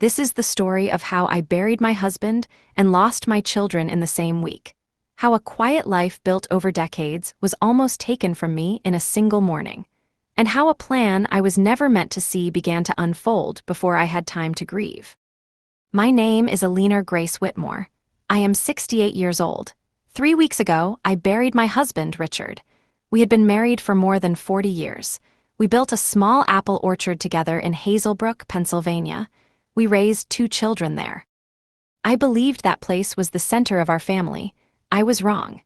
This is the story of how I buried my husband and lost my children in the same week. How a quiet life built over decades was almost taken from me in a single morning. And how a plan I was never meant to see began to unfold before I had time to grieve. My name is Alina Grace Whitmore. I am 68 years old. 3 weeks ago, I buried my husband, Richard. We had been married for more than 40 years. We built a small apple orchard together in Hazelbrook, Pennsylvania. We raised 2 children there. I believed that place was the center of our family. I was wrong.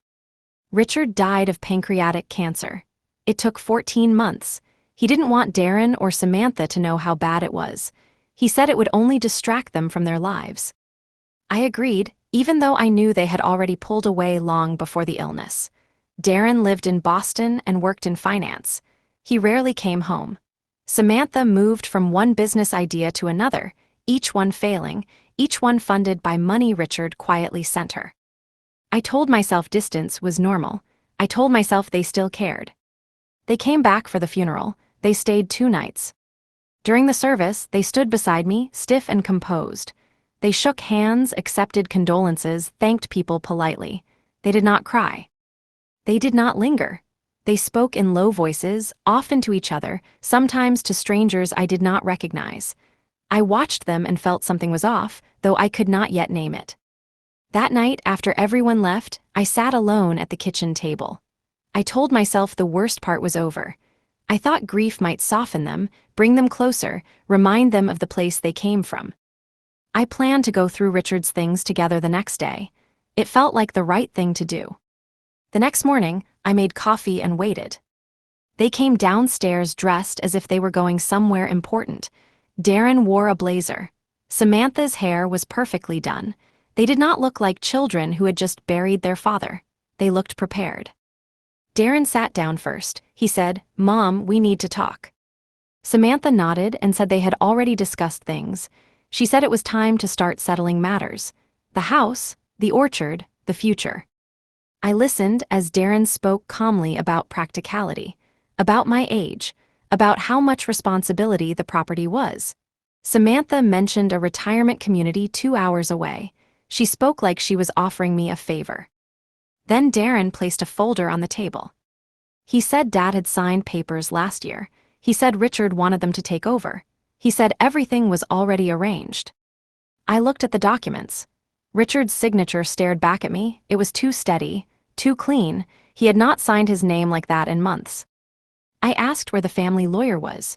Richard died of pancreatic cancer. It took 14 months. He didn't want Darren or Samantha to know how bad it was. He said it would only distract them from their lives. I agreed, even though I knew they had already pulled away long before the illness. Darren lived in Boston and worked in finance. He rarely came home. Samantha moved from one business idea to another, each one failing, each one funded by money Richard quietly sent her. I told myself distance was normal. I told myself they still cared. They came back for the funeral. They stayed 2 nights. During the service, they stood beside me, stiff and composed. They shook hands, accepted condolences, thanked people politely. They did not cry. They did not linger. They spoke in low voices, often to each other, sometimes to strangers I did not recognize. I watched them and felt something was off, though I could not yet name it. That night, after everyone left, I sat alone at the kitchen table. I told myself the worst part was over. I thought grief might soften them, bring them closer, remind them of the place they came from. I planned to go through Richard's things together the next day. It felt like the right thing to do. The next morning, I made coffee and waited. They came downstairs dressed as if they were going somewhere important. Darren wore a blazer. Samantha's hair was perfectly done. They did not look like children who had just buried their father. They looked prepared. Darren sat down first. He said, "Mom, we need to talk." Samantha nodded and said they had already discussed things. She said it was time to start settling matters. The house, the orchard, the future. I listened as Darren spoke calmly about practicality, about my age, about how much responsibility the property was. Samantha mentioned a retirement community 2 hours away. She spoke like she was offering me a favor. Then Darren placed a folder on the table. He said Dad had signed papers last year. He said Richard wanted them to take over. He said everything was already arranged. I looked at the documents. Richard's signature stared back at me. It was too steady, too clean. He had not signed his name like that in months. I asked where the family lawyer was.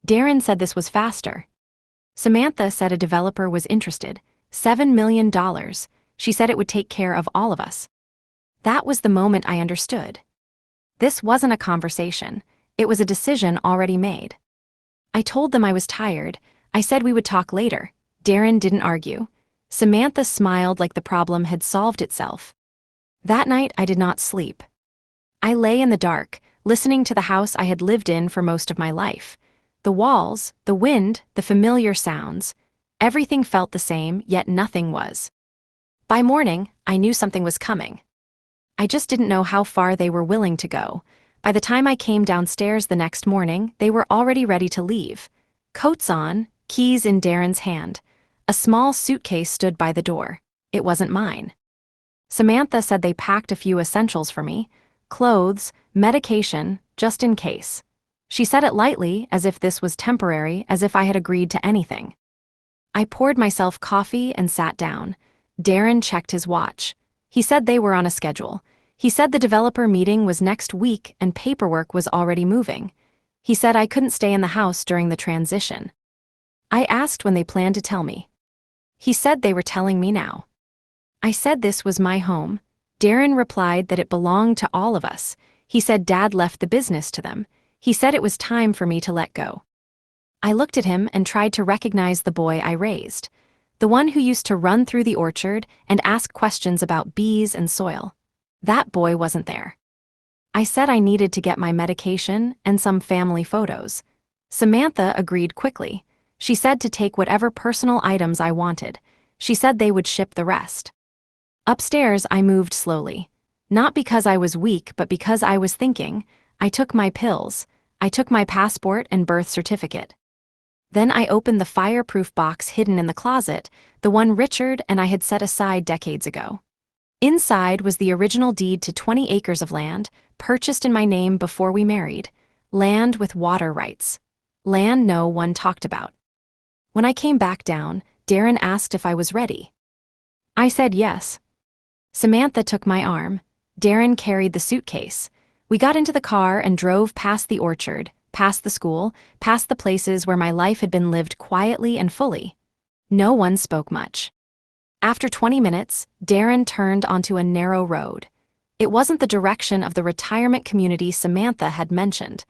Darren said this was faster. Samantha said a developer was interested. $7 million. She said it would take care of all of us. That was the moment I understood. This wasn't a conversation. It was a decision already made. I told them I was tired. I said we would talk later. Darren didn't argue. Samantha smiled like the problem had solved itself. That night, I did not sleep. I lay in the dark, listening to the house I had lived in for most of my life. The walls, the wind, the familiar sounds. Everything felt the same, yet nothing was. By morning, I knew something was coming. I just didn't know how far they were willing to go. By the time I came downstairs the next morning, they were already ready to leave. Coats on, keys in Darren's hand. A small suitcase stood by the door. It wasn't mine. Samantha said they packed a few essentials for me. Clothes, medication, just in case. She said it lightly, as if this was temporary, as if I had agreed to anything. I poured myself coffee and sat down. Darren checked his watch. He said they were on a schedule. He said the developer meeting was next week and paperwork was already moving. He said I couldn't stay in the house during the transition. I asked when they planned to tell me. He said they were telling me now. I said this was my home. Darren replied that it belonged to all of us. He said Dad left the business to them. He said it was time for me to let go. I looked at him and tried to recognize the boy I raised. The one who used to run through the orchard and ask questions about bees and soil. That boy wasn't there. I said I needed to get my medication and some family photos. Samantha agreed quickly. She said to take whatever personal items I wanted. She said they would ship the rest. Upstairs, I moved slowly. Not because I was weak, but because I was thinking. I took my pills. I took my passport and birth certificate. Then I opened the fireproof box hidden in the closet, the one Richard and I had set aside decades ago. Inside was the original deed to 20 acres of land, purchased in my name before we married. Land with water rights. Land no one talked about. When I came back down, Darren asked if I was ready. I said yes. Samantha took my arm. Darren carried the suitcase. We got into the car and drove past the orchard, past the school, past the places where my life had been lived quietly and fully. No one spoke much. After 20 minutes, Darren turned onto a narrow road. It wasn't the direction of the retirement community Samantha had mentioned.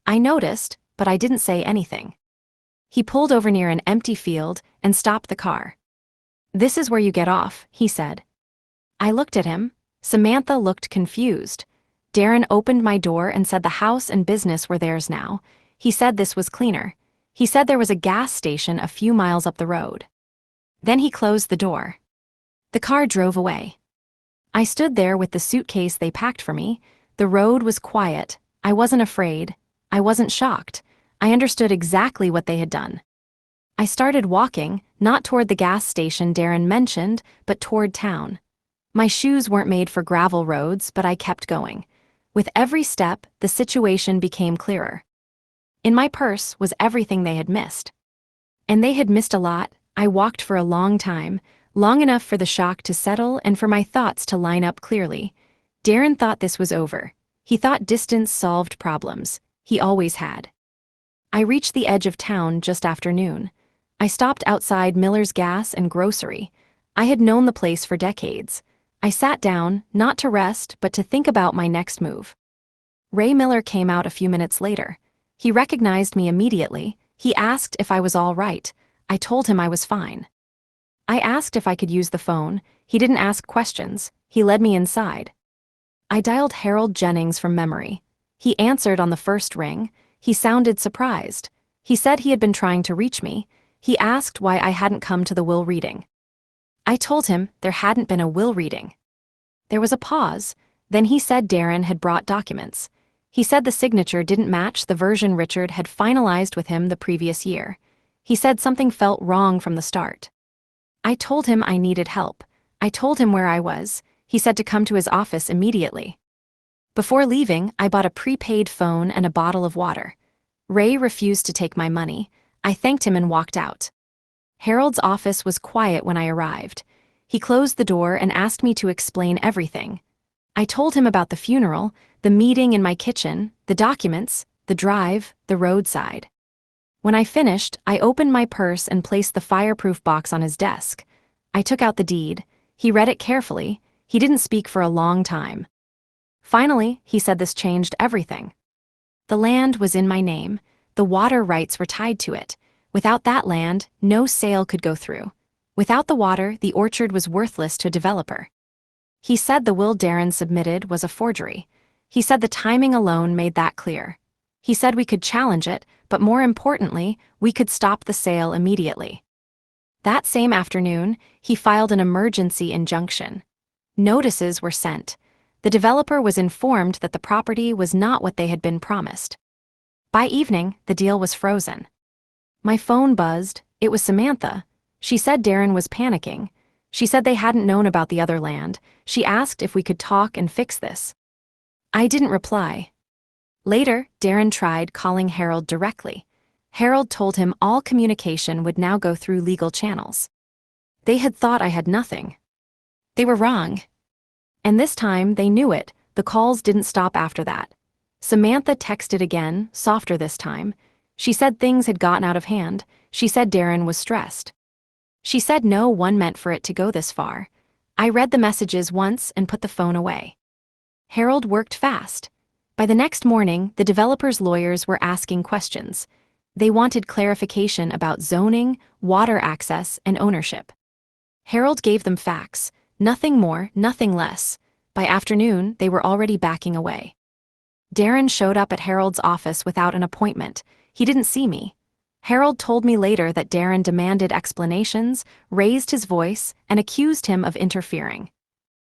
I noticed, but I didn't say anything. He pulled over near an empty field and stopped the car. "This is where you get off," he said. I looked at him. Samantha looked confused. Darren opened my door and said the house and business were theirs now. He said this was cleaner. He said there was a gas station a few miles up the road. Then he closed the door. The car drove away. I stood there with the suitcase they packed for me. The road was quiet. I wasn't afraid. I wasn't shocked. I understood exactly what they had done. I started walking, not toward the gas station Darren mentioned, but toward town. My shoes weren't made for gravel roads, but I kept going. With every step, the situation became clearer. In my purse was everything they had missed. And they had missed a lot. I walked for a long time, long enough for the shock to settle and for my thoughts to line up clearly. Darren thought this was over. He thought distance solved problems. He always had. I reached the edge of town just after noon. I stopped outside Miller's Gas and Grocery. I had known the place for decades. I sat down, not to rest, but to think about my next move. Ray Miller came out a few minutes later. He recognized me immediately. He asked if I was all right. I told him I was fine. I asked if I could use the phone. He didn't ask questions. He led me inside. I dialed Harold Jennings from memory. He answered on the first ring. He sounded surprised. He said he had been trying to reach me. He asked why I hadn't come to the will reading. I told him there hadn't been a will reading. There was a pause. Then he said Darren had brought documents. He said the signature didn't match the version Richard had finalized with him the previous year. He said something felt wrong from the start. I told him I needed help. I told him where I was. He said to come to his office immediately. Before leaving, I bought a prepaid phone and a bottle of water. Ray refused to take my money. I thanked him and walked out. Harold's office was quiet when I arrived. He closed the door and asked me to explain everything. I told him about the funeral, the meeting in my kitchen, the documents, the drive, the roadside. When I finished, I opened my purse and placed the fireproof box on his desk. I took out the deed. He read it carefully. He didn't speak for a long time. Finally, he said this changed everything. The land was in my name. The water rights were tied to it. Without that land, no sale could go through. Without the water, the orchard was worthless to a developer. He said the will Darren submitted was a forgery. He said the timing alone made that clear. He said we could challenge it, but more importantly, we could stop the sale immediately. That same afternoon, he filed an emergency injunction. Notices were sent. The developer was informed that the property was not what they had been promised. By evening, the deal was frozen. My phone buzzed. It was Samantha. She said Darren was panicking. She said they hadn't known about the other land. She asked if we could talk and fix this. I didn't reply. Later, Darren tried calling Harold directly. Harold told him all communication would now go through legal channels. They had thought I had nothing. They were wrong. And this time, they knew it. The calls didn't stop after that. Samantha texted again, softer this time. She said things had gotten out of hand. She said Darren was stressed. She said no one meant for it to go this far. I read the messages once and put the phone away. Harold worked fast. By the next morning, the developer's lawyers were asking questions. They wanted clarification about zoning, water access, and ownership. Harold gave them facts. Nothing more, nothing less. By afternoon, they were already backing away. Darren showed up at Harold's office without an appointment. He didn't see me. Harold told me later that Darren demanded explanations, raised his voice, and accused him of interfering.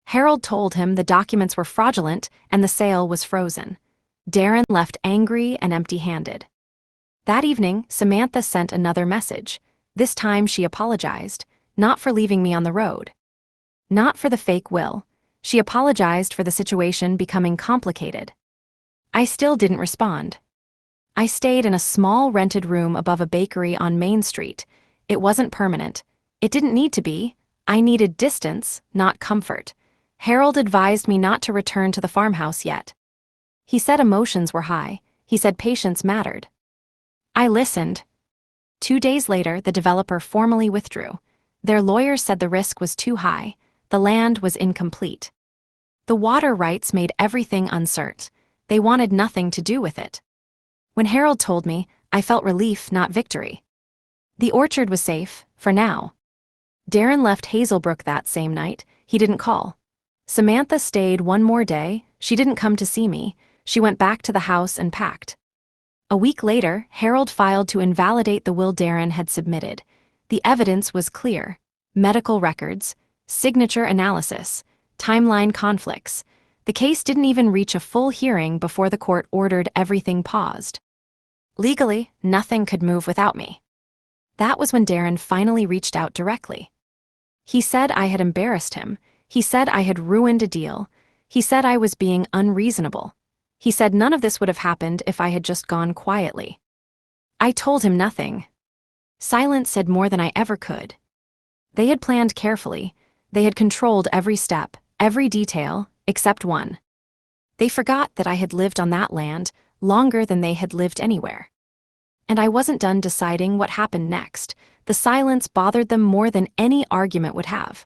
Harold told him the documents were fraudulent and the sale was frozen. Darren left angry and empty-handed. That evening, Samantha sent another message. This time she apologized, not for leaving me on the road. Not for the fake will. She apologized for the situation becoming complicated. I still didn't respond. I stayed in a small rented room above a bakery on Main Street. It wasn't permanent. It didn't need to be. I needed distance, not comfort. Harold advised me not to return to the farmhouse yet. He said emotions were high. He said patience mattered. I listened. 2 days later, the developer formally withdrew. Their lawyers said the risk was too high. The land was incomplete. The water rights made everything uncertain. They wanted nothing to do with it. When Harold told me, I felt relief, not victory. The orchard was safe, for now. Darren left Hazelbrook that same night. He didn't call. Samantha stayed one more day. She didn't come to see me. She went back to the house and packed. A week later, Harold filed to invalidate the will Darren had submitted. The evidence was clear. Medical records, signature analysis, timeline conflicts. The case didn't even reach a full hearing before the court ordered everything paused. Legally, nothing could move without me. That was when Darren finally reached out directly. He said I had embarrassed him. He said I had ruined a deal. He said I was being unreasonable. He said none of this would have happened if I had just gone quietly. I told him nothing. Silence said more than I ever could. They had planned carefully. They had controlled every step, every detail, except one. They forgot that I had lived on that land longer than they had lived anywhere. And I wasn't done deciding what happened next. The silence bothered them more than any argument would have.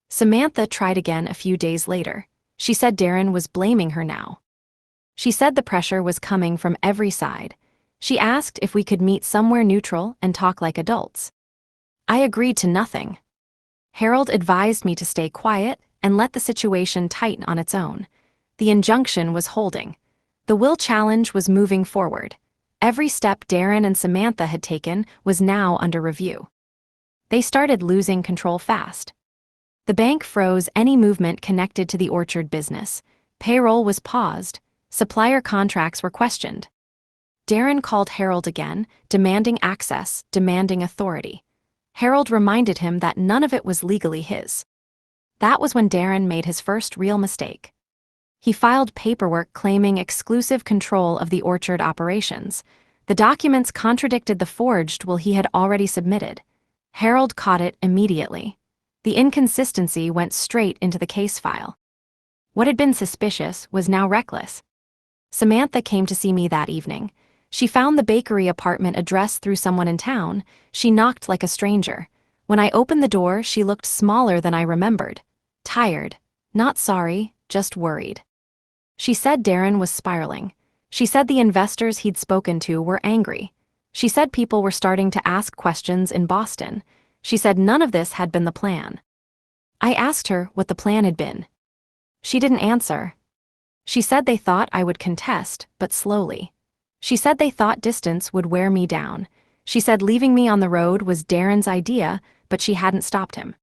Samantha tried again a few days later. She said Darren was blaming her now. She said the pressure was coming from every side. She asked if we could meet somewhere neutral and talk like adults. I agreed to nothing. Harold advised me to stay quiet and let the situation tighten on its own. The injunction was holding. The will challenge was moving forward. Every step Darren and Samantha had taken was now under review. They started losing control fast. The bank froze any movement connected to the orchard business. Payroll was paused. Supplier contracts were questioned. Darren called Harold again, demanding access, demanding authority. Harold reminded him that none of it was legally his. That was when Darren made his first real mistake. He filed paperwork claiming exclusive control of the orchard operations. The documents contradicted the forged will he had already submitted. Harold caught it immediately. The inconsistency went straight into the case file. What had been suspicious was now reckless. Samantha came to see me that evening. She found the bakery apartment address through someone in town. She knocked like a stranger. When I opened the door, she looked smaller than I remembered. Tired. Not sorry, just worried. She said Darren was spiraling. She said the investors he'd spoken to were angry. She said people were starting to ask questions in Boston. She said none of this had been the plan. I asked her what the plan had been. She didn't answer. She said they thought I would contest, but slowly. She said they thought distance would wear me down. She said leaving me on the road was Darren's idea, but she hadn't stopped him.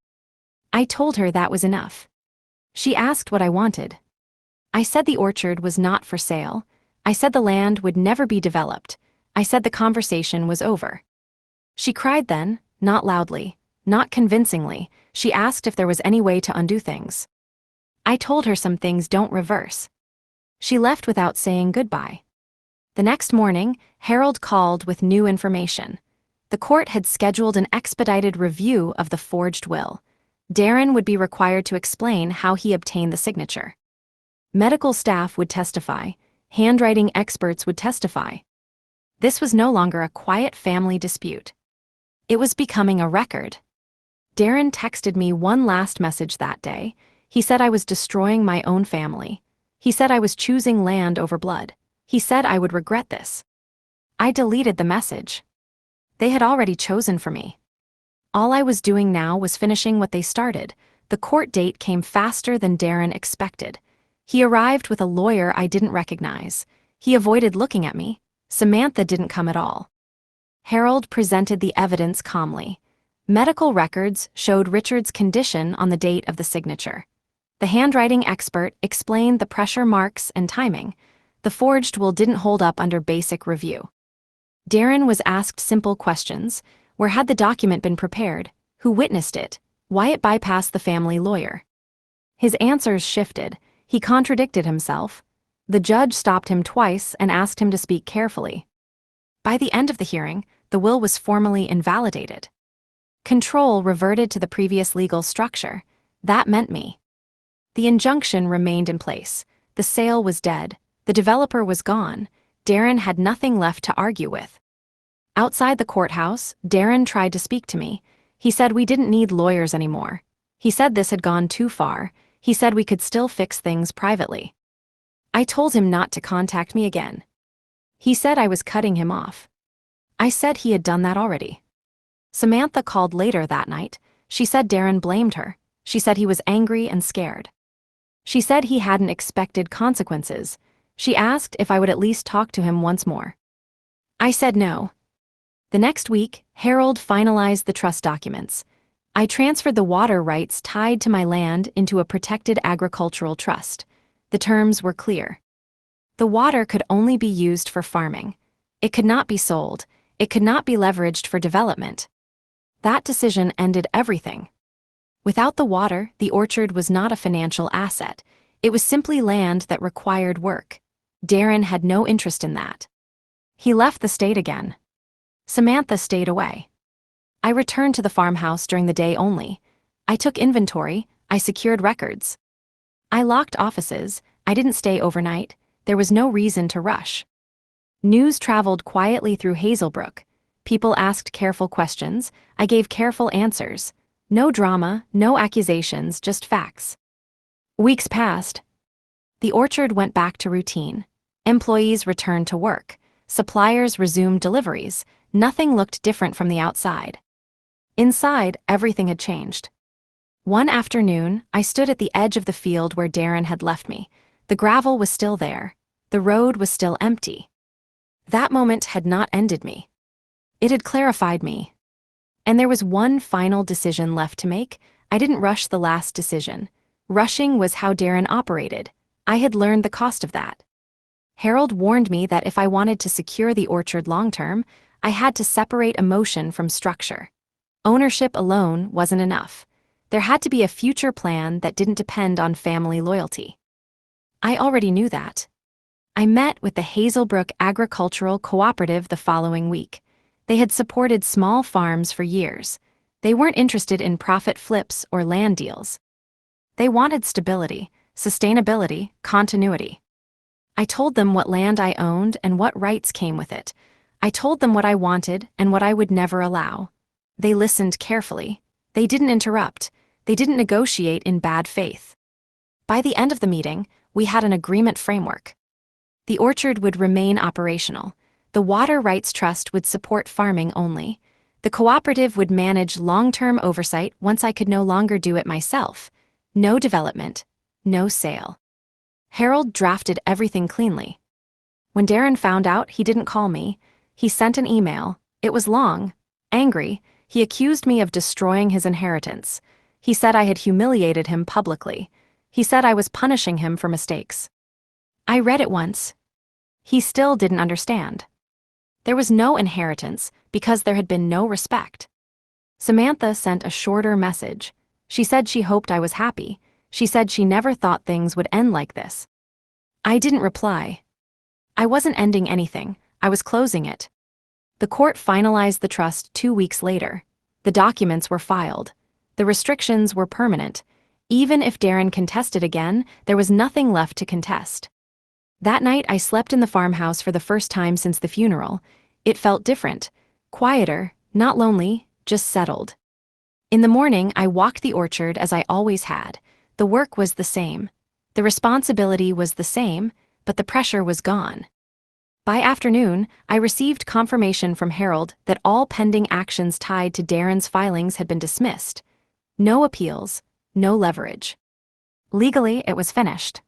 I told her that was enough. She asked what I wanted. I said the orchard was not for sale. I said the land would never be developed. I said the conversation was over. She cried then, not loudly, not convincingly. She asked if there was any way to undo things. I told her some things don't reverse. She left without saying goodbye. The next morning, Harold called with new information. The court had scheduled an expedited review of the forged will. Darren would be required to explain how he obtained the signature. Medical staff would testify. Handwriting experts would testify. This was no longer a quiet family dispute. It was becoming a record. Darren texted me one last message that day. He said I was destroying my own family. He said I was choosing land over blood. He said I would regret this. I deleted the message. They had already chosen for me. All I was doing now was finishing what they started. The court date came faster than Darren expected. He arrived with a lawyer I didn't recognize. He avoided looking at me. Samantha didn't come at all. Harold presented the evidence calmly. Medical records showed Richard's condition on the date of the signature. The handwriting expert explained the pressure marks and timing. The forged will didn't hold up under basic review. Darren was asked simple questions. Where had the document been prepared? Who witnessed it? Why it bypassed the family lawyer? His answers shifted. He contradicted himself. The judge stopped him twice and asked him to speak carefully. By the end of the hearing, the will was formally invalidated. Control reverted to the previous legal structure. That meant me. The injunction remained in place. The sale was dead. The developer was gone. Darren had nothing left to argue with. Outside the courthouse, Darren tried to speak to me. He said we didn't need lawyers anymore. He said this had gone too far. He said we could still fix things privately. I told him not to contact me again. He said I was cutting him off. I said he had done that already. Samantha called later that night. She said Darren blamed her. She said he was angry and scared. She said he hadn't expected consequences. She asked if I would at least talk to him once more. I said no. The next week, Harold finalized the trust documents. I transferred the water rights tied to my land into a protected agricultural trust. The terms were clear. The water could only be used for farming. It could not be sold. It could not be leveraged for development. That decision ended everything. Without the water, the orchard was not a financial asset. It was simply land that required work. Darren had no interest in that. He left the state again. Samantha stayed away. I returned to the farmhouse during the day only. I took inventory. I secured records. I locked offices. I didn't stay overnight. There was no reason to rush. News traveled quietly through Hazelbrook. People asked careful questions. I gave careful answers. No drama, no accusations, just facts. Weeks passed. The orchard went back to routine. Employees returned to work. Suppliers resumed deliveries. Nothing looked different from the outside. Inside, everything had changed. One afternoon, I stood at the edge of the field where Darren had left me. The gravel was still there. The road was still empty. That moment had not ended me. It had clarified me. And there was one final decision left to make. I didn't rush the last decision. Rushing was how Darren operated. I had learned the cost of that. Harold warned me that if I wanted to secure the orchard long-term, I had to separate emotion from structure. Ownership alone wasn't enough. There had to be a future plan that didn't depend on family loyalty. I already knew that. I met with the Hazelbrook Agricultural Cooperative the following week. They had supported small farms for years. They weren't interested in profit flips or land deals. They wanted stability, sustainability, continuity. I told them what land I owned and what rights came with it. I told them what I wanted and what I would never allow. They listened carefully. They didn't interrupt. They didn't negotiate in bad faith. By the end of the meeting, we had an agreement framework. The orchard would remain operational. The Water Rights Trust would support farming only. The cooperative would manage long-term oversight once I could no longer do it myself. No development, no sale. Harold drafted everything cleanly. When Darren found out, he didn't call me. He sent an email. It was long. Angry, he accused me of destroying his inheritance. He said I had humiliated him publicly. He said I was punishing him for mistakes. I read it once. He still didn't understand. There was no inheritance because there had been no respect. Samantha sent a shorter message. She said she hoped I was happy. She said she never thought things would end like this. I didn't reply. I wasn't ending anything. I was closing it. The court finalized the trust 2 weeks later. The documents were filed. The restrictions were permanent. Even if Darren contested again, there was nothing left to contest. That night, I slept in the farmhouse for the first time since the funeral. It felt different. Quieter, not lonely, just settled. In the morning, I walked the orchard as I always had. The work was the same. The responsibility was the same, but the pressure was gone. By afternoon, I received confirmation from Harold that all pending actions tied to Darren's filings had been dismissed. No appeals, no leverage. Legally, it was finished.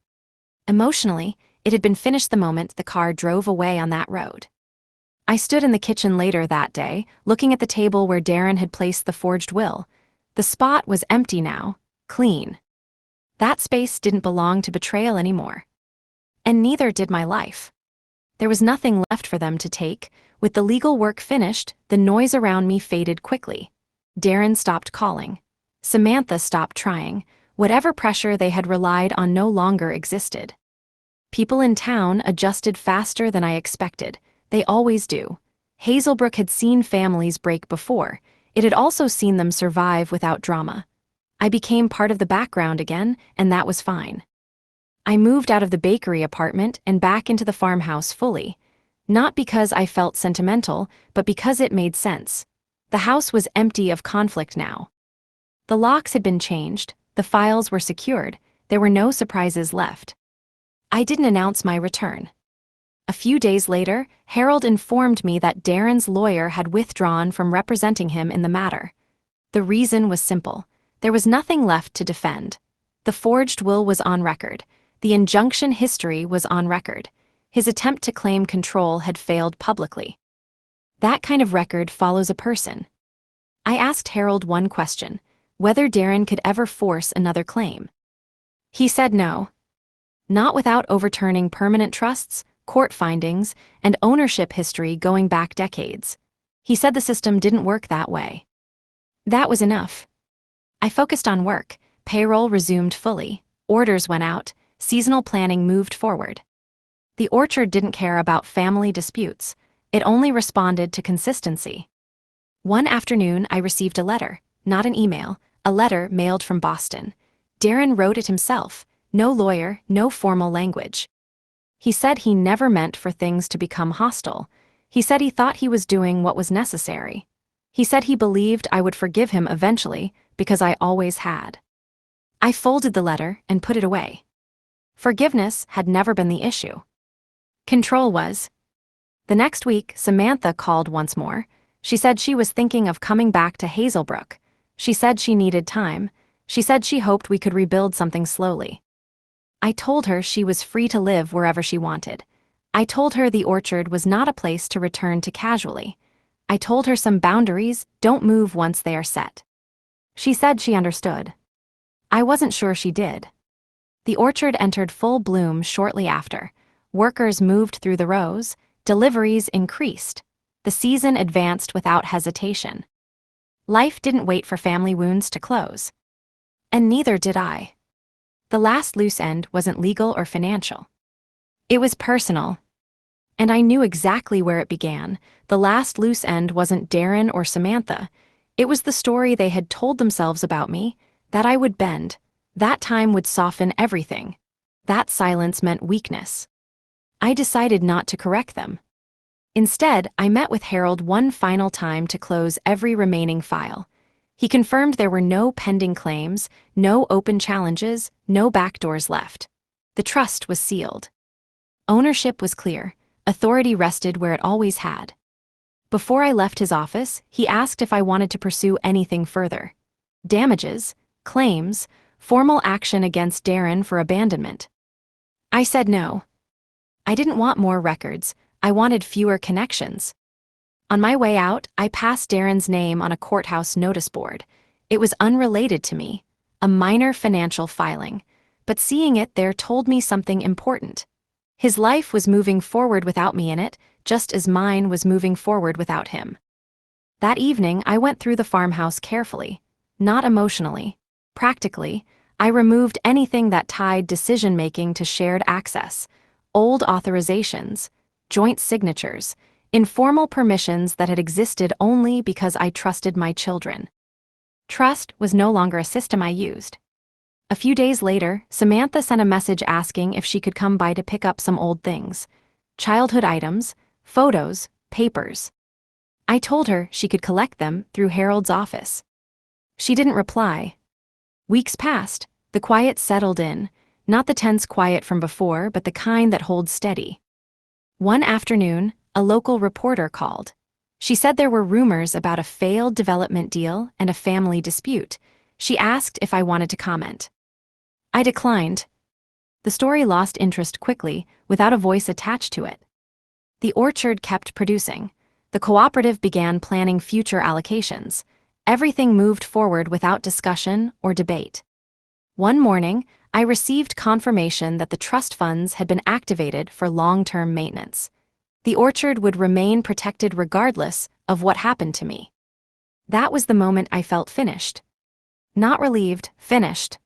Emotionally, it had been finished the moment the car drove away on that road. I stood in the kitchen later that day, looking at the table where Darren had placed the forged will. The spot was empty now, clean. That space didn't belong to Betrayal anymore. And neither did my life. There was nothing left for them to take. With the legal work finished, the noise around me faded quickly. Darren stopped calling. Samantha stopped trying. Whatever pressure they had relied on no longer existed. People in town adjusted faster than I expected. They always do. Hazelbrook had seen families break before. It had also seen them survive without drama. I became part of the background again, and that was fine. I moved out of the bakery apartment and back into the farmhouse fully. Not because I felt sentimental, but because it made sense. The house was empty of conflict now. The locks had been changed, the files were secured, there were no surprises left. I didn't announce my return. A few days later, Harold informed me that Darren's lawyer had withdrawn from representing him in the matter. The reason was simple. There was nothing left to defend. The forged will was on record. The injunction history was on record. His attempt to claim control had failed publicly. That kind of record follows a person. I asked Harold one question: whether Darren could ever force another claim. He said no. Not without overturning permanent trusts, court findings, and ownership history going back decades. He said the system didn't work that way. That was enough. I focused on work. Payroll resumed fully. Orders went out. Seasonal planning moved forward. The orchard didn't care about family disputes. It only responded to consistency. One afternoon, I received a letter, not an email, a letter mailed from Boston. Darren wrote it himself. No lawyer, no formal language. He said he never meant for things to become hostile. He said he thought he was doing what was necessary. He said he believed I would forgive him eventually, because I always had. I folded the letter and put it away. Forgiveness had never been the issue. Control was. The next week, Samantha called once more. She said she was thinking of coming back to Hazelbrook. She said she needed time. She said she hoped we could rebuild something slowly. I told her she was free to live wherever she wanted. I told her the orchard was not a place to return to casually. I told her some boundaries don't move once they are set. She said she understood. I wasn't sure she did. The orchard entered full bloom shortly after. Workers moved through the rows. Deliveries increased. The season advanced without hesitation. Life didn't wait for family wounds to close. And neither did I. The last loose end wasn't legal or financial. It was personal. And I knew exactly where it began. The last loose end wasn't Darren or Samantha. It was the story they had told themselves about me, that I would bend. That time would soften everything. That silence meant weakness. I decided not to correct them. Instead, I met with Harold one final time to close every remaining file. He confirmed there were no pending claims, no open challenges, no backdoors left. The trust was sealed. Ownership was clear. Authority rested where it always had. Before I left his office, he asked if I wanted to pursue anything further. Damages, claims, formal action against Darren for abandonment. I said no. I didn't want more records. I wanted fewer connections. On my way out, I passed Darren's name on a courthouse notice board. It was unrelated to me, a minor financial filing, but seeing it there told me something important. His life was moving forward without me in it, just as mine was moving forward without him. That evening, I went through the farmhouse carefully, not emotionally. Practically, I removed anything that tied decision-making to shared access, old authorizations, joint signatures, informal permissions that had existed only because I trusted my children. Trust was no longer a system I used. A few days later, Samantha sent a message asking if she could come by to pick up some old things. Childhood items, photos, papers. I told her she could collect them through Harold's office. She didn't reply. Weeks passed, the quiet settled in, not the tense quiet from before, but the kind that holds steady. One afternoon, a local reporter called. She said there were rumors about a failed development deal and a family dispute. She asked if I wanted to comment. I declined. The story lost interest quickly, without a voice attached to it. The orchard kept producing. The cooperative began planning future allocations. Everything moved forward without discussion or debate. One morning, I received confirmation that the trust funds had been activated for long-term maintenance. The orchard would remain protected regardless of what happened to me. That was the moment I felt finished. Not relieved, finished.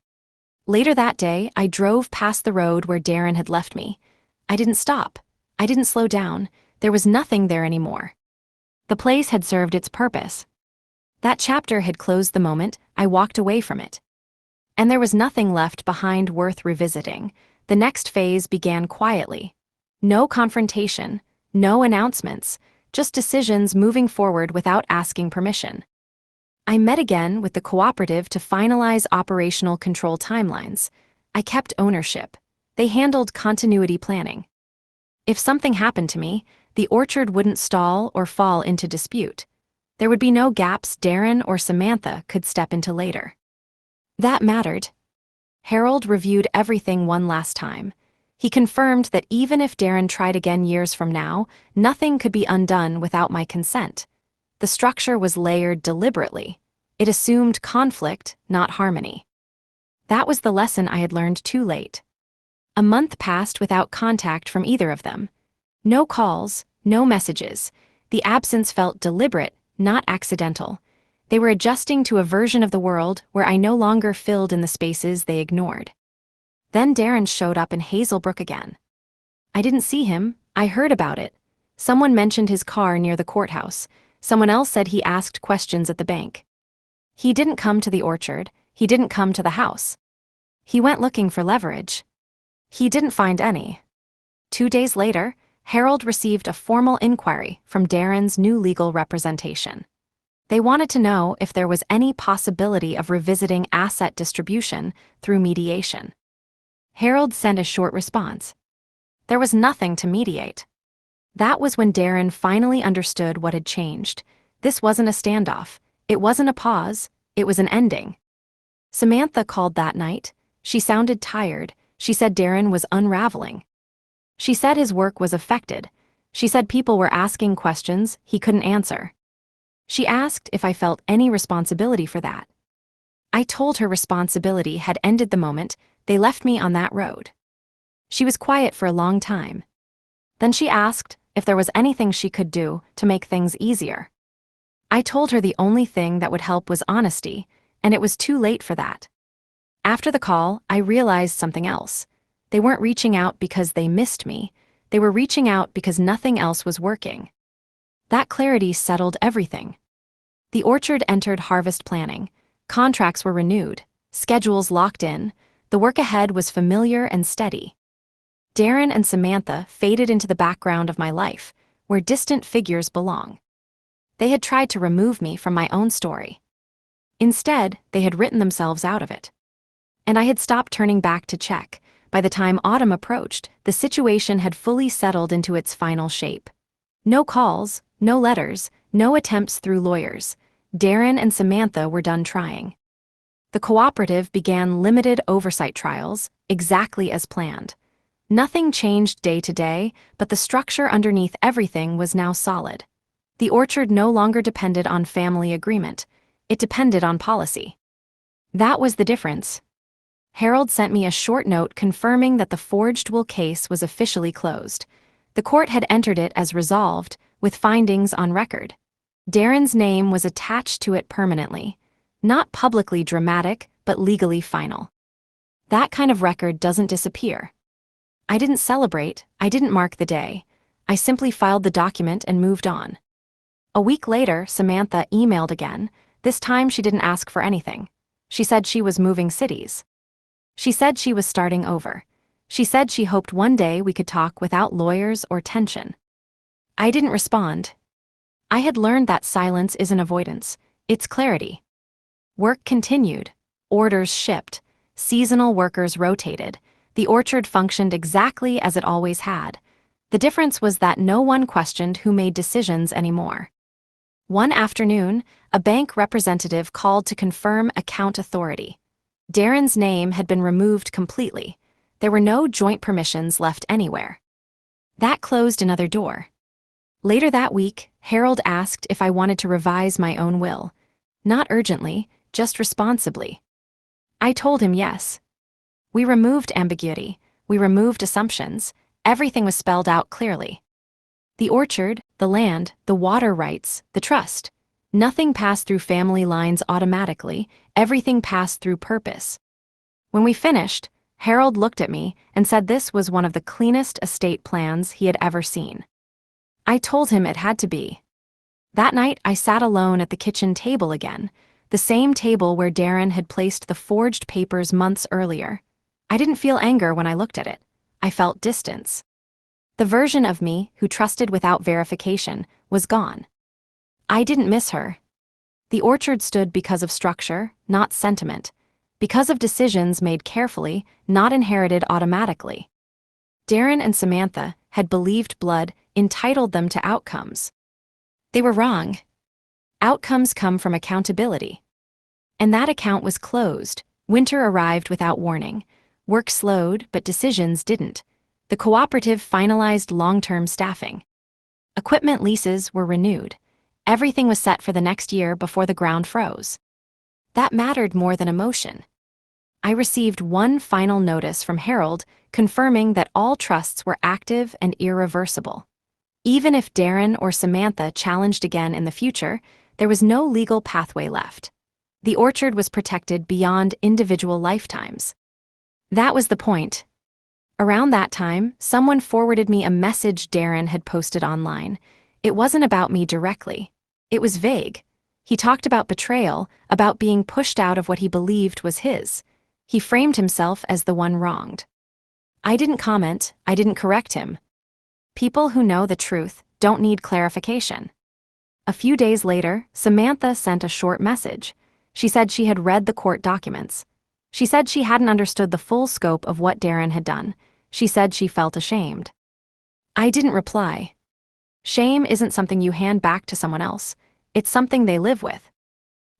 Later that day, I drove past the road where Darren had left me. I didn't stop. I didn't slow down. There was nothing there anymore. The place had served its purpose. That chapter had closed the moment I walked away from it. And there was nothing left behind worth revisiting. The next phase began quietly. No confrontation, no announcements, just decisions moving forward without asking permission. I met again with the cooperative to finalize operational control timelines. I kept ownership. They handled continuity planning. If something happened to me, the orchard wouldn't stall or fall into dispute. There would be no gaps Darren or Samantha could step into later. That mattered. Harold reviewed everything one last time. He confirmed that even if Darren tried again years from now, nothing could be undone without my consent. The structure was layered deliberately. It assumed conflict, not harmony. That was the lesson I had learned too late. A month passed without contact from either of them. No calls, no messages. The absence felt deliberate, not accidental. They were adjusting to a version of the world where I no longer filled in the spaces they ignored. Then Darren showed up in Hazelbrook again. I didn't see him, I heard about it. Someone mentioned his car near the courthouse. Someone else said he asked questions at the bank. He didn't come to the orchard, he didn't come to the house. He went looking for leverage. He didn't find any. 2 days later, Harold received a formal inquiry from Darren's new legal representation. They wanted to know if there was any possibility of revisiting asset distribution through mediation. Harold sent a short response. There was nothing to mediate. That was when Darren finally understood what had changed. This wasn't a standoff. It wasn't a pause. It was an ending. Samantha called that night. She sounded tired. She said Darren was unraveling. She said his work was affected. She said people were asking questions he couldn't answer. She asked if I felt any responsibility for that. I told her responsibility had ended the moment they left me on that road. She was quiet for a long time. Then she asked if there was anything she could do to make things easier. I told her the only thing that would help was honesty, and it was too late for that. After the call, I realized something else. They weren't reaching out because they missed me. They were reaching out because nothing else was working. That clarity settled everything. The orchard entered harvest planning. Contracts were renewed, schedules locked in. The work ahead was familiar and steady. Darren and Samantha faded into the background of my life, where distant figures belong. They had tried to remove me from my own story. Instead, they had written themselves out of it. And I had stopped turning back to check. By the time autumn approached, the situation had fully settled into its final shape. No calls, no letters, no attempts through lawyers. Darren and Samantha were done trying. The cooperative began limited oversight trials, exactly as planned. Nothing changed day to day, but the structure underneath everything was now solid. The orchard no longer depended on family agreement. It depended on policy. That was the difference. Harold sent me a short note confirming that the forged will case was officially closed. The court had entered it as resolved, with findings on record. Darren's name was attached to it permanently. Not publicly dramatic, but legally final. That kind of record doesn't disappear. I didn't celebrate, I didn't mark the day. I simply filed the document and moved on. A week later, Samantha emailed again. This time she didn't ask for anything. She said she was moving cities. She said she was starting over. She said she hoped one day we could talk without lawyers or tension. I didn't respond. I had learned that silence isn't avoidance, it's clarity. Work continued. Orders shipped. Seasonal workers rotated. The orchard functioned exactly as it always had. The difference was that no one questioned who made decisions anymore. One afternoon, a bank representative called to confirm account authority. Darren's name had been removed completely. There were no joint permissions left anywhere. That closed another door. Later that week, Harold asked if I wanted to revise my own will. Not urgently, just responsibly. I told him yes. We removed ambiguity. We removed assumptions. Everything was spelled out clearly. The orchard, the land, the water rights, the trust. Nothing passed through family lines automatically, everything passed through purpose. When we finished, Harold looked at me and said this was one of the cleanest estate plans he had ever seen. I told him it had to be. That night, I sat alone at the kitchen table again, the same table where Darren had placed the forged papers months earlier. I didn't feel anger when I looked at it. I felt distance. The version of me who trusted without verification was gone. I didn't miss her. The orchard stood because of structure, not sentiment, because of decisions made carefully, not inherited automatically. Darren and Samantha had believed blood entitled them to outcomes. They were wrong. Outcomes come from accountability. And that account was closed. Winter arrived without warning. Work slowed, but decisions didn't. The cooperative finalized long-term staffing. Equipment leases were renewed. Everything was set for the next year before the ground froze. That mattered more than emotion. I received one final notice from Harold confirming that all trusts were active and irreversible. Even if Darren or Samantha challenged again in the future, there was no legal pathway left. The orchard was protected beyond individual lifetimes. That was the point. Around that time, someone forwarded me a message Darren had posted online. It wasn't about me directly. It was vague. He talked about betrayal, about being pushed out of what he believed was his. He framed himself as the one wronged. I didn't comment, I didn't correct him. People who know the truth don't need clarification. A few days later, Samantha sent a short message. She said she had read the court documents. She said she hadn't understood the full scope of what Darren had done. She said she felt ashamed. I didn't reply. Shame isn't something you hand back to someone else. It's something they live with.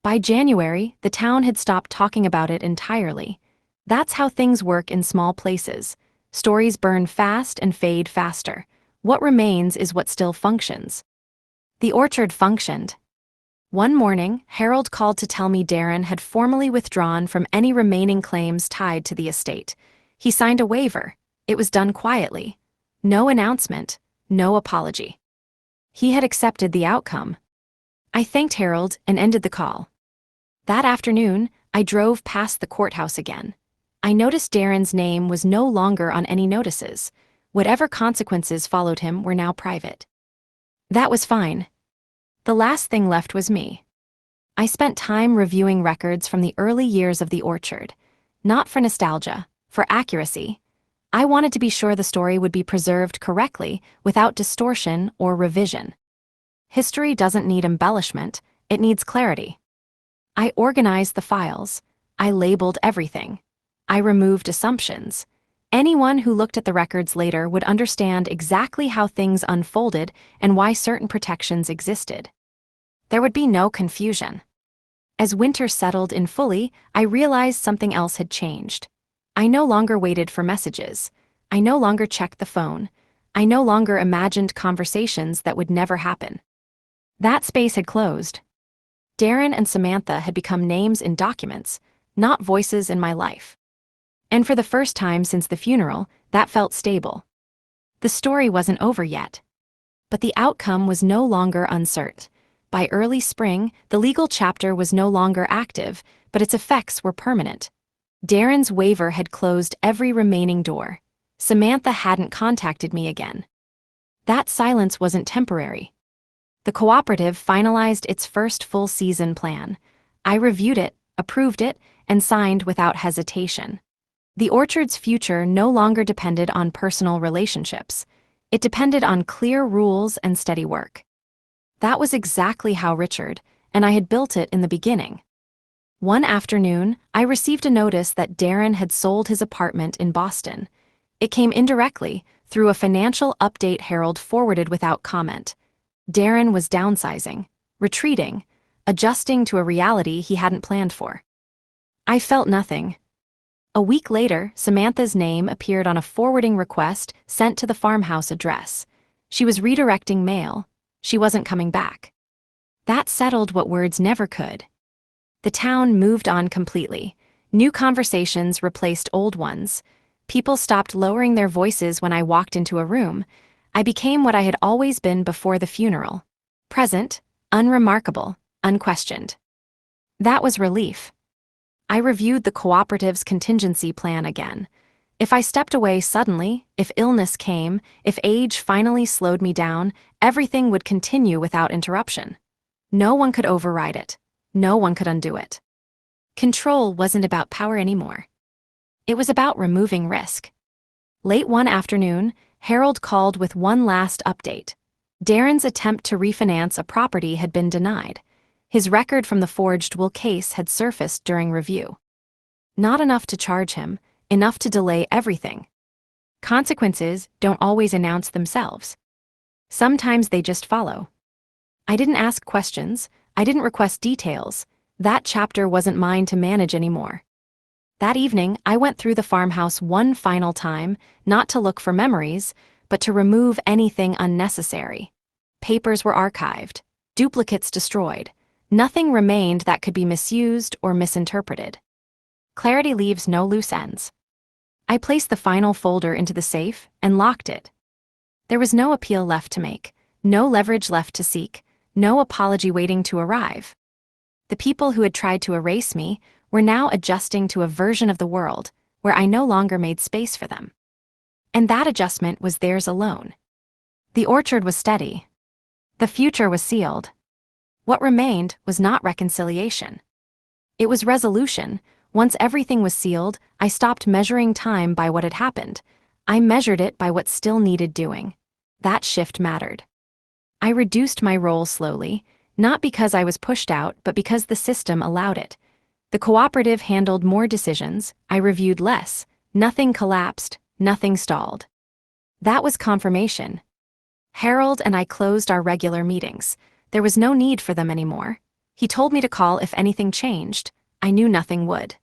By January, the town had stopped talking about it entirely. That's how things work in small places. Stories burn fast and fade faster. What remains is what still functions. The orchard functioned. One morning, Harold called to tell me Darren had formally withdrawn from any remaining claims tied to the estate. He signed a waiver. It was done quietly. No announcement, no apology. He had accepted the outcome. I thanked Harold and ended the call. That afternoon, I drove past the courthouse again. I noticed Darren's name was no longer on any notices. Whatever consequences followed him were now private. That was fine. The last thing left was me. I spent time reviewing records from the early years of the orchard. Not for nostalgia, for accuracy. I wanted to be sure the story would be preserved correctly, without distortion or revision. History doesn't need embellishment, it needs clarity. I organized the files. I labeled everything. I removed assumptions. Anyone who looked at the records later would understand exactly how things unfolded and why certain protections existed. There would be no confusion. As winter settled in fully, I realized something else had changed. I no longer waited for messages. I no longer checked the phone. I no longer imagined conversations that would never happen. That space had closed. Darren and Samantha had become names in documents, not voices in my life. And for the first time since the funeral, that felt stable. The story wasn't over yet. But the outcome was no longer uncertain. By early spring, the legal chapter was no longer active, but its effects were permanent. Darren's waiver had closed every remaining door. Samantha hadn't contacted me again. That silence wasn't temporary. The cooperative finalized its first full-season plan. I reviewed it, approved it, and signed without hesitation. The orchard's future no longer depended on personal relationships. It depended on clear rules and steady work. That was exactly how Richard and I had built it in the beginning. One afternoon, I received a notice that Darren had sold his apartment in Boston. It came indirectly, through a financial update Harold forwarded without comment. Darren was downsizing, retreating, adjusting to a reality he hadn't planned for. I felt nothing. A week later, Samantha's name appeared on a forwarding request sent to the farmhouse address. She was redirecting mail. She wasn't coming back. That settled what words never could. The town moved on completely. New conversations replaced old ones. People stopped lowering their voices when I walked into a room. I became what I had always been before the funeral. Present, unremarkable, unquestioned. That was relief. I reviewed the cooperative's contingency plan again. If I stepped away suddenly, if illness came, if age finally slowed me down, everything would continue without interruption. No one could override it. No one could undo it. Control wasn't about power anymore. It was about removing risk. Late one afternoon, Harold called with one last update. Darren's attempt to refinance a property had been denied. His record from the forged will case had surfaced during review. Not enough to charge him, enough to delay everything. Consequences don't always announce themselves. Sometimes they just follow. I didn't ask questions, I didn't request details. That chapter wasn't mine to manage anymore. That evening, I went through the farmhouse one final time, not to look for memories, but to remove anything unnecessary. Papers were archived, duplicates destroyed. Nothing remained that could be misused or misinterpreted. Clarity leaves no loose ends. I placed the final folder into the safe and locked it. There was no appeal left to make, no leverage left to seek, no apology waiting to arrive. The people who had tried to erase me were now adjusting to a version of the world where I no longer made space for them. And that adjustment was theirs alone. The orchard was steady. The future was sealed. What remained was not reconciliation. It was resolution. Once everything was sealed, I stopped measuring time by what had happened. I measured it by what still needed doing. That shift mattered. I reduced my role slowly, not because I was pushed out, but because the system allowed it. The cooperative handled more decisions, I reviewed less, nothing collapsed, nothing stalled. That was confirmation. Harold and I closed our regular meetings. There was no need for them anymore. He told me to call if anything changed. I knew nothing would.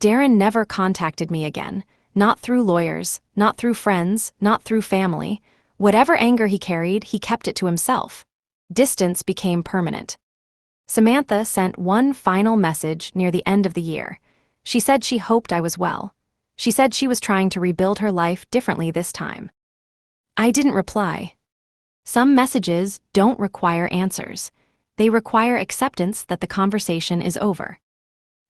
Darren never contacted me again, not through lawyers, not through friends, not through family. Whatever anger he carried, he kept it to himself. Distance became permanent. Samantha sent one final message near the end of the year. She said she hoped I was well. She said she was trying to rebuild her life differently this time. I didn't reply. Some messages don't require answers. They require acceptance that the conversation is over.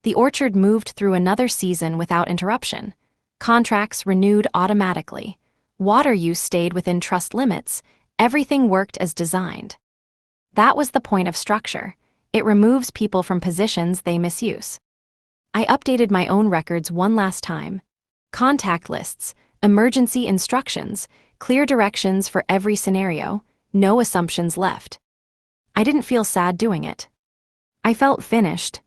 The orchard moved through another season without interruption. Contracts renewed automatically. Water use stayed within trust limits. Everything worked as designed. That was the point of structure. It removes people from positions they misuse. I updated my own records one last time. Contact lists, emergency instructions, clear directions for every scenario, no assumptions left. I didn't feel sad doing it. I felt finished.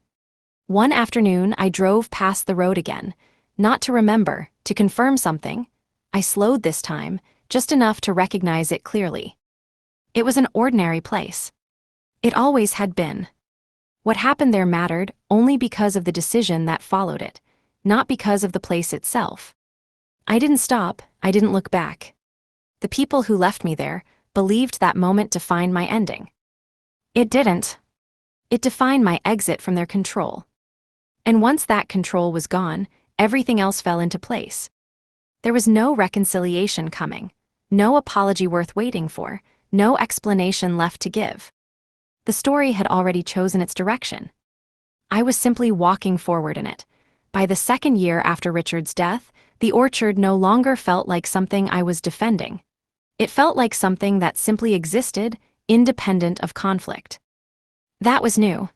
One afternoon, I drove past the road again, not to remember, to confirm something. I slowed this time, just enough to recognize it clearly. It was an ordinary place. It always had been. What happened there mattered only because of the decision that followed it, not because of the place itself. I didn't stop, I didn't look back. The people who left me there believed that moment defined my ending. It didn't. It defined my exit from their control. And once that control was gone, everything else fell into place. There was no reconciliation coming, no apology worth waiting for, no explanation left to give. The story had already chosen its direction. I was simply walking forward in it. By the second year after Richard's death, the orchard no longer felt like something I was defending. It felt like something that simply existed, independent of conflict. That was new.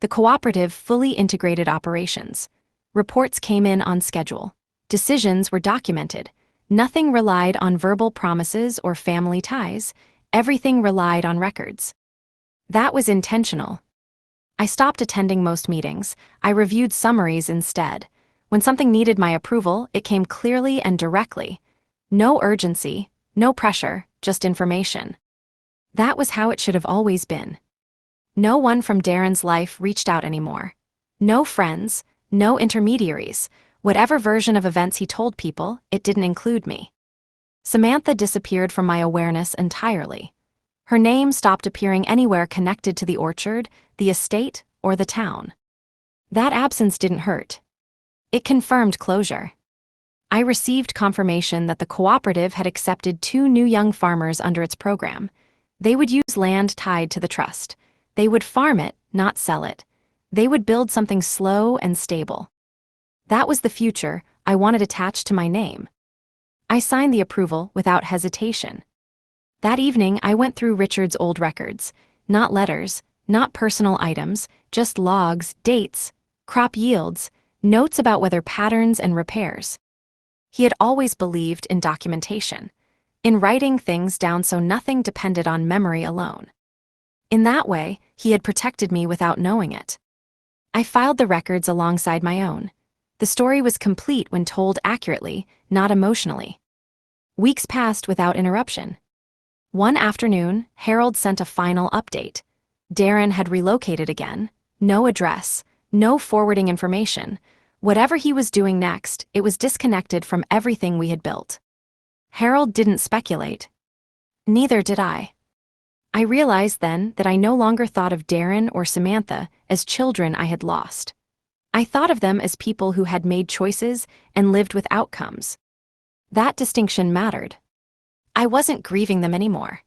The cooperative fully integrated operations. Reports came in on schedule. Decisions were documented. Nothing relied on verbal promises or family ties. Everything relied on records. That was intentional. I stopped attending most meetings. I reviewed summaries instead. When something needed my approval, it came clearly and directly. No urgency, no pressure, just information. That was how it should have always been. No one from Darren's life reached out anymore. No friends, no intermediaries. Whatever version of events he told people, it didn't include me. Samantha disappeared from my awareness entirely. Her name stopped appearing anywhere connected to the orchard, the estate, or the town. That absence didn't hurt. It confirmed closure. I received confirmation that the cooperative had accepted 2 new young farmers under its program. They would use land tied to the trust. They would farm it, not sell it. They would build something slow and stable. That was the future I wanted attached to my name. I signed the approval without hesitation. That evening, I went through Richard's old records. Not letters, not personal items, just logs, dates, crop yields, notes about weather patterns and repairs. He had always believed in documentation, in writing things down so nothing depended on memory alone. In that way, he had protected me without knowing it. I filed the records alongside my own. The story was complete when told accurately, not emotionally. Weeks passed without interruption. One afternoon, Harold sent a final update. Darren had relocated again. No address, no forwarding information. Whatever he was doing next, it was disconnected from everything we had built. Harold didn't speculate. Neither did I. I realized then that I no longer thought of Darren or Samantha as children I had lost. I thought of them as people who had made choices and lived with outcomes. That distinction mattered. I wasn't grieving them anymore.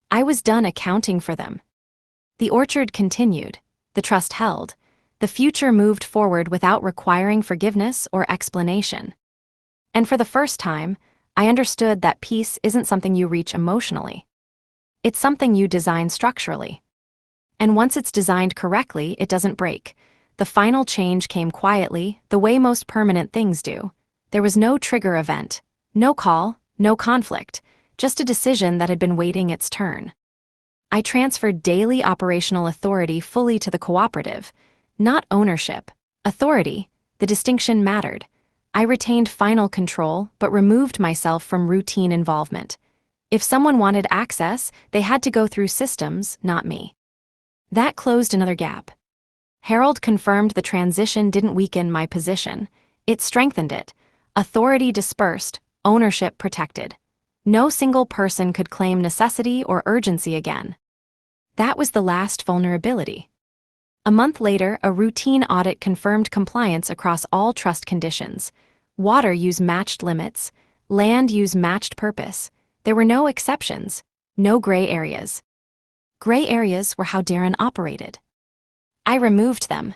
I was done accounting for them. The orchard continued. The trust held. The future moved forward without requiring forgiveness or explanation. And for the first time, I understood that peace isn't something you reach emotionally. It's something you design structurally. And once it's designed correctly, it doesn't break. The final change came quietly, the way most permanent things do. There was no trigger event, no call, no conflict, just a decision that had been waiting its turn. I transferred daily operational authority fully to the cooperative, not ownership. Authority, the distinction mattered. I retained final control but removed myself from routine involvement. If someone wanted access, they had to go through systems, not me. That closed another gap. Harold confirmed the transition didn't weaken my position. It strengthened it. Authority dispersed, ownership protected. No single person could claim necessity or urgency again. That was the last vulnerability. A month later, a routine audit confirmed compliance across all trust conditions. Water use matched limits, land use matched purpose. There were no exceptions, no gray areas. Gray areas were how Darren operated. I removed them.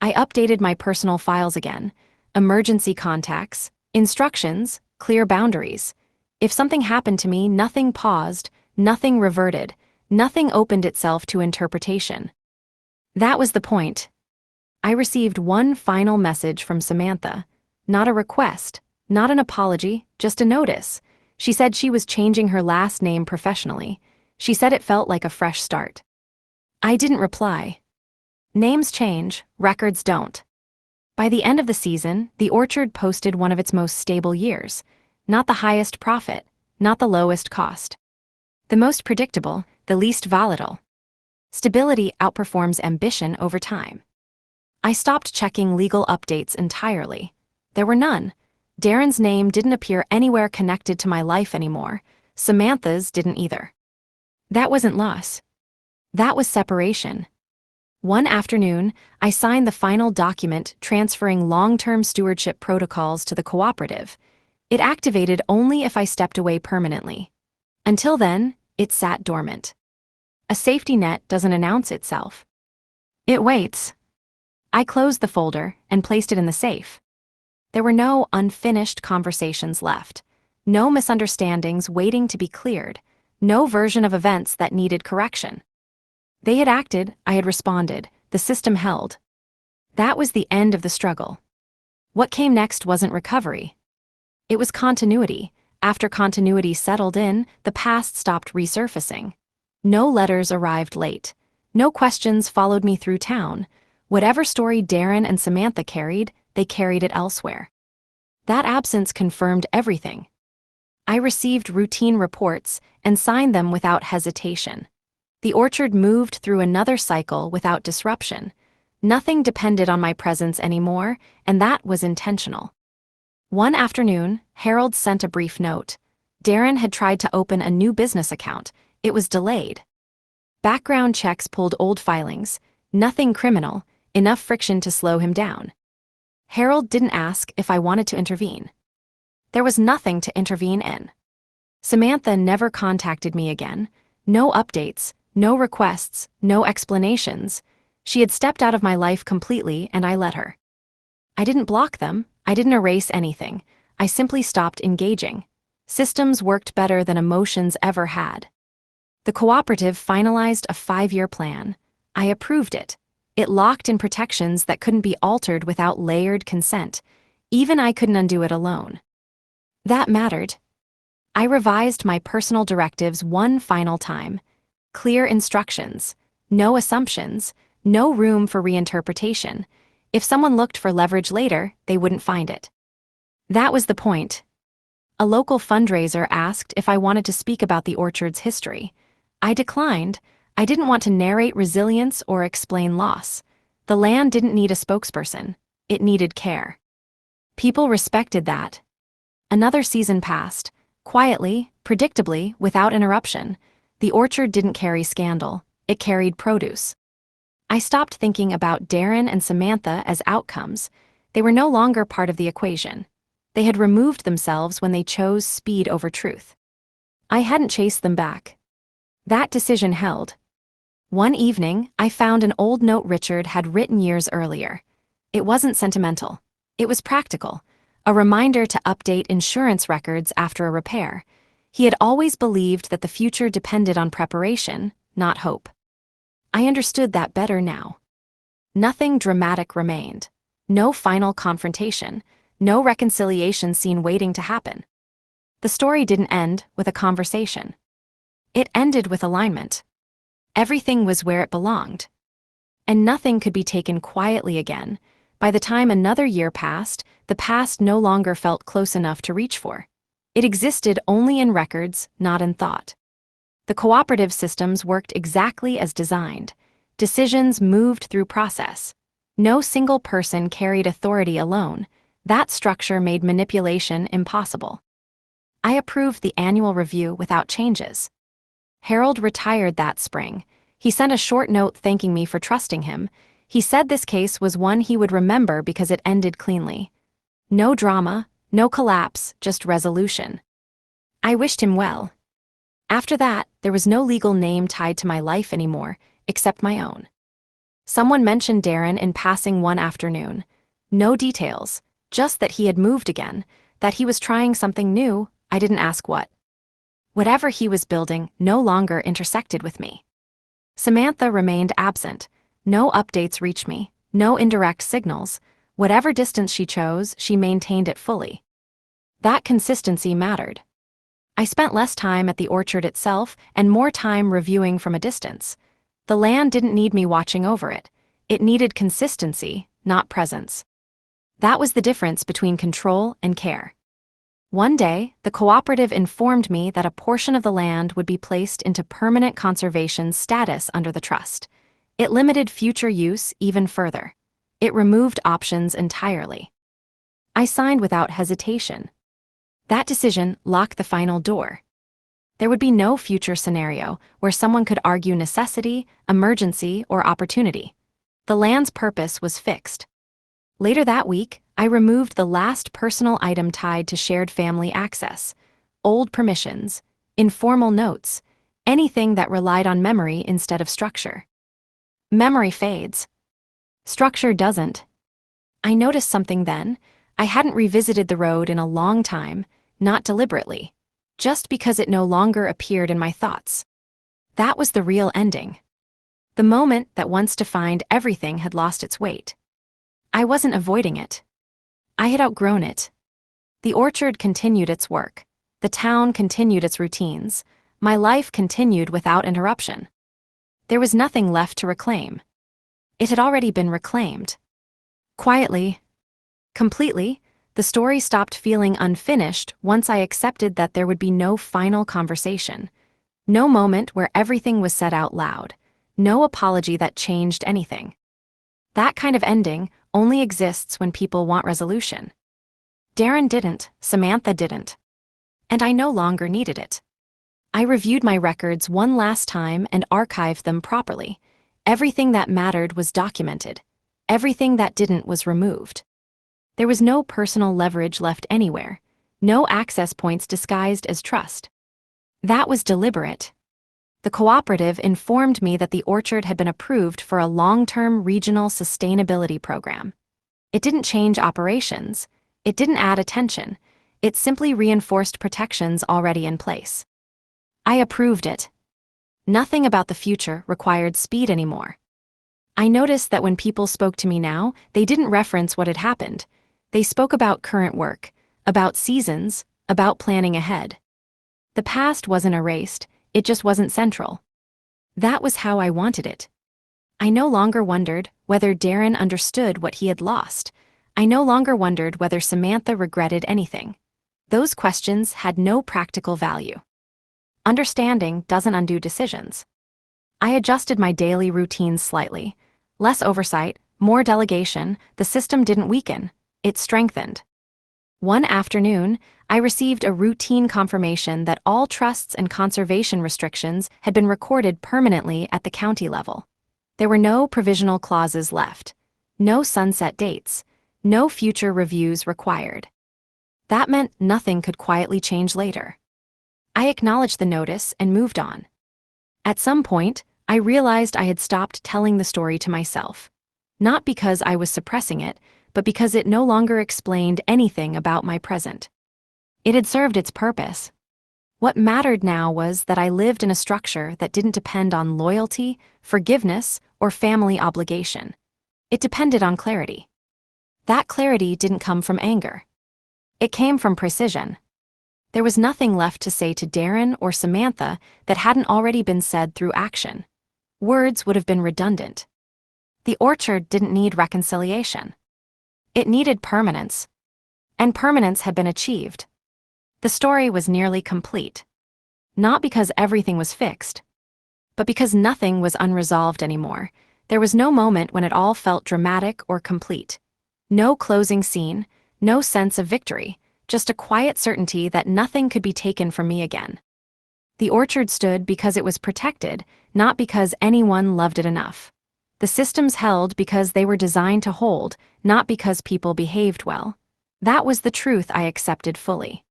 I updated my personal files again, emergency contacts, instructions, clear boundaries. If something happened to me, nothing paused, nothing reverted, nothing opened itself to interpretation. That was the point. I received one final message from Samantha. Not a request, not an apology, just a notice. She said she was changing her last name professionally. She said it felt like a fresh start. I didn't reply. Names change, records don't. By the end of the season, the orchard posted one of its most stable years. Not the highest profit, not the lowest cost. The most predictable, the least volatile. Stability outperforms ambition over time. I stopped checking legal updates entirely. There were none. Darren's name didn't appear anywhere connected to my life anymore. Samantha's didn't either. That wasn't loss. That was separation. One afternoon, I signed the final document transferring long-term stewardship protocols to the cooperative. It activated only if I stepped away permanently. Until then, it sat dormant. A safety net doesn't announce itself. It waits. I closed the folder and placed it in the safe. There were no unfinished conversations left, no misunderstandings waiting to be cleared, no version of events that needed correction. They had acted, I had responded, the system held. That was the end of the struggle. What came next wasn't recovery. It was continuity. After continuity settled in, the past stopped resurfacing. No letters arrived late. No questions followed me through town. Whatever story Darren and Samantha carried, they carried it elsewhere. That absence confirmed everything. I received routine reports and signed them without hesitation. The orchard moved through another cycle without disruption. Nothing depended on my presence anymore, and that was intentional. One afternoon, Harold sent a brief note. Darren had tried to open a new business account. It was delayed. Background checks pulled old filings. Nothing criminal, enough friction to slow him down. Harold didn't ask if I wanted to intervene. There was nothing to intervene in. Samantha never contacted me again. No updates, no requests, no explanations. She had stepped out of my life completely, and I let her. I didn't block them. I didn't erase anything. I simply stopped engaging. Systems worked better than emotions ever had. The cooperative finalized a 5-year plan. I approved it. It locked in protections that couldn't be altered without layered consent. Even I couldn't undo it alone. That mattered. I revised my personal directives one final time. Clear instructions. No assumptions. No room for reinterpretation. If someone looked for leverage later, they wouldn't find it. That was the point. A local fundraiser asked if I wanted to speak about the orchard's history. I declined. I didn't want to narrate resilience or explain loss. The land didn't need a spokesperson. It needed care. People respected that. Another season passed. Quietly, predictably, without interruption. The orchard didn't carry scandal. It carried produce. I stopped thinking about Darren and Samantha as outcomes. They were no longer part of the equation. They had removed themselves when they chose speed over truth. I hadn't chased them back. That decision held. One evening, I found an old note Richard had written years earlier. It wasn't sentimental. It was practical. A reminder to update insurance records after a repair. He had always believed that the future depended on preparation, not hope. I understood that better now. Nothing dramatic remained. No final confrontation. No reconciliation scene waiting to happen. The story didn't end with a conversation. It ended with alignment. Everything was where it belonged. And nothing could be taken quietly again. By the time another year passed, the past no longer felt close enough to reach for. It existed only in records, not in thought. The cooperative systems worked exactly as designed. Decisions moved through process. No single person carried authority alone. That structure made manipulation impossible. I approved the annual review without changes. Harold retired that spring. He sent a short note thanking me for trusting him. He said this case was one he would remember because it ended cleanly. No drama, no collapse, just resolution. I wished him well. After that, there was no legal name tied to my life anymore, except my own. Someone mentioned Darren in passing one afternoon. No details, just that he had moved again, that he was trying something new. I didn't ask what. Whatever he was building no longer intersected with me. Samantha remained absent. No updates reached me, no indirect signals. Whatever distance she chose, she maintained it fully. That consistency mattered. I spent less time at the orchard itself and more time reviewing from a distance. The land didn't need me watching over it. It needed consistency, not presence. That was the difference between control and care. One day, the cooperative informed me that a portion of the land would be placed into permanent conservation status under the trust. It limited future use even further. It removed options entirely. I signed without hesitation. That decision locked the final door. There would be no future scenario where someone could argue necessity, emergency, or opportunity. The land's purpose was fixed. Later that week, I removed the last personal item tied to shared family access. Old permissions, informal notes, anything that relied on memory instead of structure. Memory fades. Structure doesn't. I noticed something then. I hadn't revisited the road in a long time, not deliberately, just because it no longer appeared in my thoughts. That was the real ending. The moment that once defined everything had lost its weight. I wasn't avoiding it. I had outgrown it. The orchard continued its work. The town continued its routines. My life continued without interruption. There was nothing left to reclaim. It had already been reclaimed. Quietly, completely, the story stopped feeling unfinished once I accepted that there would be no final conversation. No moment where everything was said out loud. No apology that changed anything. That kind of ending only exists when people want resolution. Darren didn't, Samantha didn't. And I no longer needed it. I reviewed my records one last time and archived them properly. Everything that mattered was documented. Everything that didn't was removed. There was no personal leverage left anywhere. no access points disguised as trust. That was deliberate. The cooperative informed me that the orchard had been approved for a long-term regional sustainability program. It didn't change operations. It didn't add attention. It simply reinforced protections already in place. I approved it. Nothing about the future required speed anymore. I noticed that when people spoke to me now, they didn't reference what had happened. They spoke about current work, about seasons, about planning ahead. The past wasn't erased, it just wasn't central. That was how I wanted it. I no longer wondered whether Darren understood what he had lost. I no longer wondered whether Samantha regretted anything. Those questions had no practical value. Understanding doesn't undo decisions. I adjusted my daily routines slightly. Less oversight, more delegation, the system didn't weaken, it strengthened. One afternoon, I received a routine confirmation that all trusts and conservation restrictions had been recorded permanently at the county level. There were no provisional clauses left, no sunset dates, no future reviews required. That meant nothing could quietly change later. I acknowledged the notice and moved on. At some point, I realized I had stopped telling the story to myself. Not because I was suppressing it, but because it no longer explained anything about my present. It had served its purpose. What mattered now was that I lived in a structure that didn't depend on loyalty, forgiveness, or family obligation. It depended on clarity. That clarity didn't come from anger. It came from precision. There was nothing left to say to Darren or Samantha that hadn't already been said through action. Words would have been redundant. The orchard didn't need reconciliation. It needed permanence. And permanence had been achieved. The story was nearly complete. Not because everything was fixed, but because nothing was unresolved anymore. There was no moment when it all felt dramatic or complete. No closing scene, no sense of victory. Just a quiet certainty that nothing could be taken from me again. The orchard stood because it was protected, not because anyone loved it enough. The systems held because they were designed to hold, not because people behaved well. That was the truth I accepted fully.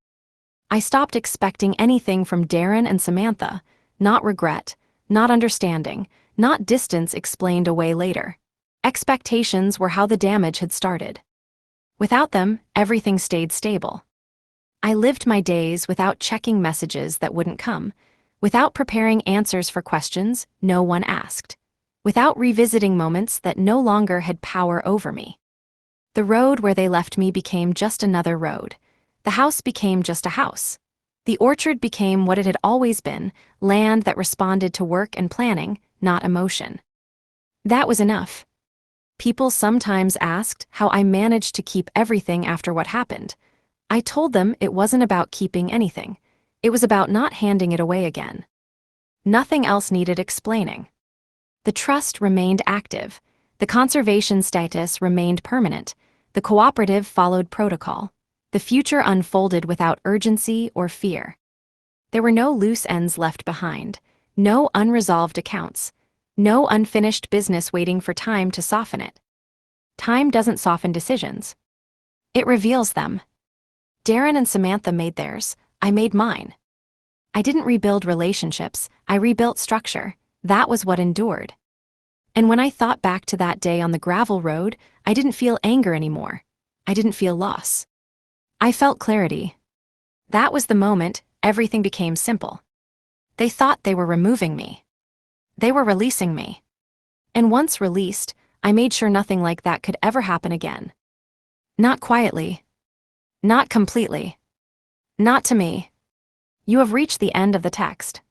I stopped expecting anything from Darren and Samantha, not regret, not understanding, not distance explained away later. Expectations were how the damage had started. Without them, everything stayed stable. I lived my days without checking messages that wouldn't come, without preparing answers for questions no one asked, without revisiting moments that no longer had power over me. The road where they left me became just another road. The house became just a house. The orchard became what it had always been, land that responded to work and planning, not emotion. That was enough. People sometimes asked how I managed to keep everything after what happened. I told them it wasn't about keeping anything. It was about not handing it away again. Nothing else needed explaining. The trust remained active. The conservation status remained permanent. The cooperative followed protocol. The future unfolded without urgency or fear. There were no loose ends left behind, no unresolved accounts, no unfinished business waiting for time to soften it. Time doesn't soften decisions. It reveals them. Darren and Samantha made theirs, I made mine. I didn't rebuild relationships, I rebuilt structure. That was what endured. And when I thought back to that day on the gravel road, I didn't feel anger anymore. I didn't feel loss. I felt clarity. That was the moment everything became simple. They thought they were removing me. They were releasing me. And once released, I made sure nothing like that could ever happen again. Not quietly. Not completely. Not to me. You have reached the end of the text.